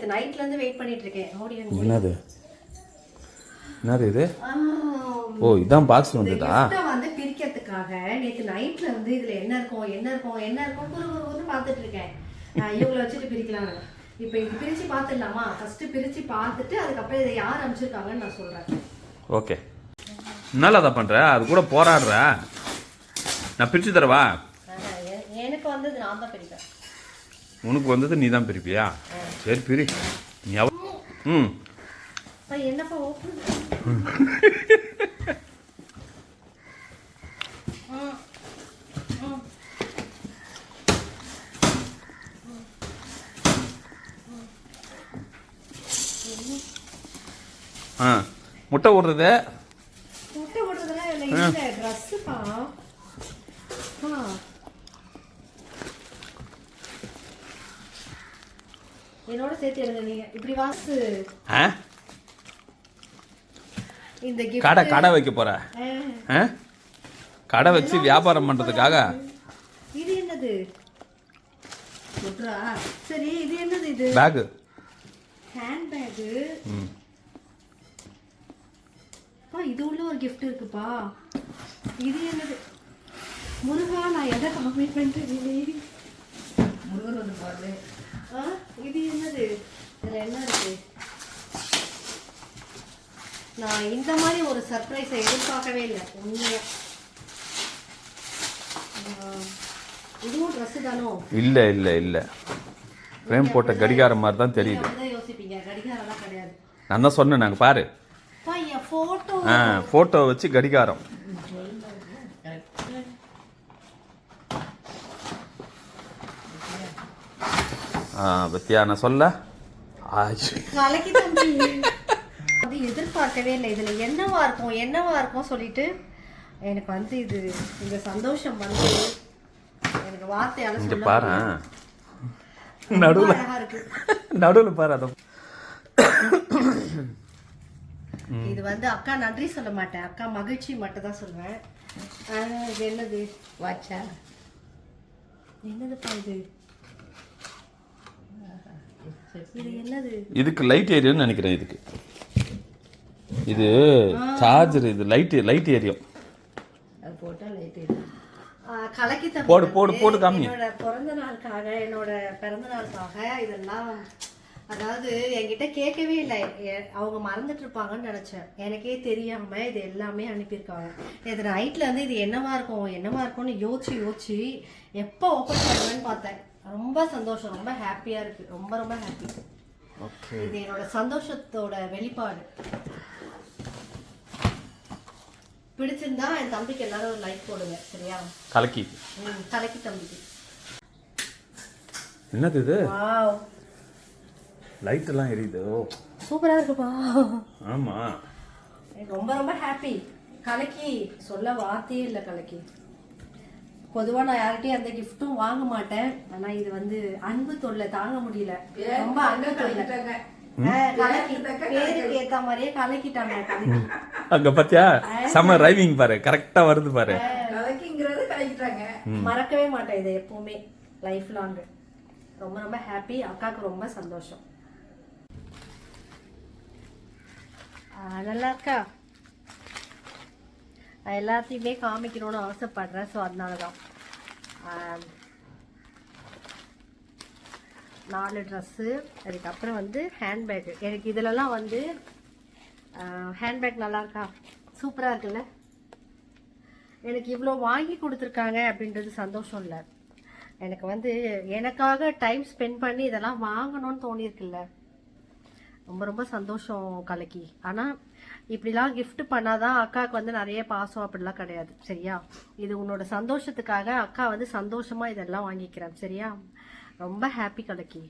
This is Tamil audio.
நேத்து நைட்ல இருந்து வெயிட் பண்ணிட்டு இருக்கேன். என்னது இது? ஓ இதான் பாக்ஸ் வந்ததா? வந்து பிரிக்கிறதுக்காக நேத்து நைட்ல வந்து இதுல என்ன இருக்கும் பார்த்துட்டு இருக்கேன். இவங்களை வச்சுட்டு பிரிக்கலாம். இப்போ இது பிரிச்சு பார்த்துடலாமா? ஃபர்ஸ்ட் பிரிச்சு பார்த்துட்டு அதுக்கப்புறம் இதை யார் அனுப்பிச்சிருக்காங்கன்னு நான் சொல்றேன். ஓகே. என்னால அதை பண்ற? அது கூட போராடுற. நான் பிரிச்சு தரவா? எனக்கு வந்தது நான் தான் பிரிப்பேன். உனக்கு வந்தது நீ தான் பிரிப்பியா? சரி பிரி. நீ என்னப்பா ஓப்பன் முட்டை ஓடுறது ட்ரெஸ்ஸுப்பா. என்னோட சேர்த்து எடுங்க. நீங்க இப்படி வாசு இந்த கடை வைக்க போற? கடை வச்சு வியாபாரம் பண்றதுக்காக. இது என்னது? சரி இது என்னது? இது பேக், ஹேண்ட் பேக். இது உள்ள ஒரு கிஃப்ட் இருக்குப்பா. இது என்னது? முருகா, நான் எதை கமிட்மெண்ட் முருகன் வந்து பாரு. இது என்னது? இதுல என்ன இருக்கு? நான் இந்த மாதிரி ஒரு சர்ப்ரைஸை எதிர்பார்க்கவே இல்லை உண்மையா. இதுவும் ட்ரெஸ் தானோ? இல்ல இல்ல இல்ல, ஃப்ரேம் போட்ட கடிகாரம் மாதிரி தான் தெரியுது. யோசிப்பீங்க, கடிகாரம்லாம் கிடையாது. நான் தான் சொன்னேன், நாங்க பாரு போட்டோ வச்சு கடிகாரம். பத்தியா நான் சொல்ல எதிர்பார்க்கவே இல்லை. இதுல என்னவா இருக்கும் சொல்லிட்டு எனக்கு வந்து இது இந்த சந்தோஷம் வந்து எனக்கு வார்த்தையால சொல்ல பாரு. நடுவுல பாரு. அத இது வந்து அக்கா நன்றி சொல்ல மாட்டேன், அக்கா மகிழ்ச்சி மட்டும் தான் சொல்லுவேன். இது என்னது? வாட்சா? என்னதுப்பா இது? இது என்னது? இதுக்கு லைட் ஏரியும்னு நினைக்கிறேன். இதுக்கு இது சார்ஜர். இது லைட் ஏரியும். அது போட்டா லைட் ஏரியும். கலக்கி போடு காமி. என்னோட பிறந்த நாளுக்காக இதெல்லாம், அதாவது என்கிட்ட கேட்கவே இல்லை, அவங்க மறந்துட்டு இருப்பாங்கன்னு நினைச்சேன். எனக்கே தெரியாம இது எல்லாமே அனுப்பியிருக்காங்க. இது நைட்ல வந்து இது என்னவா இருக்கும்னு யோசிச்சு எப்போ ஓப்பன் பண்ணுவேன்னு பார்த்தேன். ரொம்ப சந்தோஷம், ரொம்ப ஹாப்பியா இருக்கு. ரொம்ப ரொம்ப ஹாப்பி. இது என்னோட சந்தோஷத்தோட வெளிப்பாடு. பிடிச்சிருந்தா என் தம்பிக்கு எல்லாரும் ஒரு லைக் போடுங்க, சரியா? கலக்கி தம்பிக்கு. என்னது இது? வாவ், லைட் எல்லாம் எரியுது. சூப்பரா இருக்குப்பா. ஆமா, ரொம்ப ரொம்ப ஹாப்பி. கலக்கி சொல்ல வார்த்தையே இல்லை. கலக்கி பொதுவாக நான் யார்கிட்டயும் அந்த கிஃப்ட்டும் வாங்க மாட்டேன். ஆனா இது வந்து அன்பு தொல்லை தாங்க முடியல. ரொம்ப அன்பு தொல்லை. கலக்கி பேருக்கு ஏத்த மாதிரியே கலக்கிட்டாங்க. அங்க பாத்தியா, சம ரைவிங் பாரு, கரெக்டா வருது பாரு. கலக்கிங்கிறது கலக்கிட்டாங்க. மறக்கவே மாட்டேன் இதை எப்பவுமே, லைஃப் லாங். ரொம்ப ரொம்ப ஹாப்பி. அக்காவுக்கு ரொம்ப சந்தோஷம். நல்லா இருக்கா? எல்லாத்தையுமே காமிக்கணும்னு ஆசைப்படுறேன். ஸோ அதனால தான் 4 ட்ரெஸ்ஸு, அதுக்கப்புறம் வந்து ஹேண்ட்பேக். எனக்கு இதிலலாம் வந்து ஹேண்ட்பேக் நல்லா இருக்கா? சூப்பராக இருக்குல்ல? எனக்கு இவ்வளோ வாங்கி கொடுத்துருக்காங்க அப்படின்றது சந்தோஷம் இல்லை. எனக்கு வந்து எனக்காக டைம் ஸ்பெண்ட் பண்ணி இதெல்லாம் வாங்கணும்னு தோணியிருக்குல்ல. ரொம்ப ரொம்ப சந்தோஷம் கலக்கி. ஆனால் இப்படிலாம் கிஃப்ட் பண்ணாதான் அக்காவுக்கு வந்து நிறைய பாசம் அப்படிலாம் கிடையாது, சரியா? இது உன்னோட சந்தோஷத்துக்காக அக்கா வந்து சந்தோஷமா இதெல்லாம் வாங்கிக்கிறேன், சரியா? ரொம்ப ஹாப்பி கலக்கி.